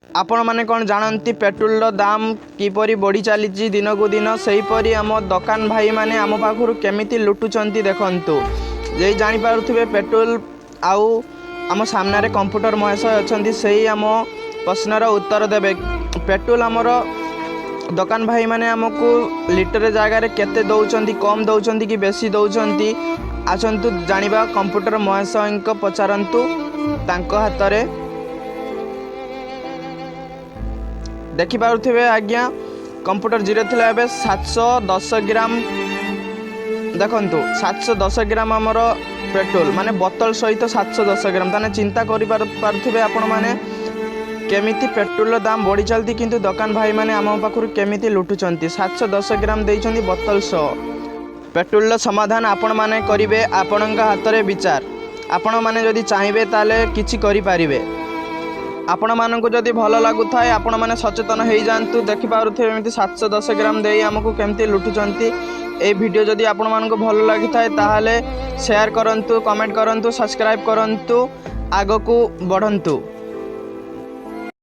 आपण मैंने कौन जानती पेट्रोल दाम किपरि बढ़ी चली दिन को दिन से हीपरि आम दुकान भाई मैंने आम पाखु केमी लुटुंट देखु ये जानीपे पेट्रोल आउ आम सामने कंप्यूटर महाशय अच्छा से ही आम प्रश्नर उत्तर देवे पेट्रोल आमर दुकान भाई मैंने आमको लिटर जगार केते दौरान कम दौरान कि बेसी दौरान आसतु जानिबा कंप्यूटर महाशय पचारतु हाथ में देखिपे आज्ञा कंप्यूटर जीरो थिला एबे 710 ग्राम देखंतु 710 ग्राम आमर पेट्रोल माने बोतल सहित 710 ग्राम ताने चिंता करि पारुथिबे आपण माने केमिति पेट्रोल दाम बढ़ी चलती किंतु दुकान भाई माने आम पाखुर केमिति लुटुचंती 710 ग्राम देइचंती बोतल 100 पेट्रोल समाधान आपण माने करिवे आपणक हाथ में विचार आपण माने जदि चाहिए ताले किछि करि पारिबे आपण मानक जदि भल लगुए आपण मैंने सचेतन हो जातु देखिपे एमती 710 ग्राम दे आमको केमती लुटुंट ये वीडियो जदि आपण मानक भल लगी थाए शेयर करंतु कमेंट करंतु सब्सक्राइब करंतु आगको बढ़ंतु।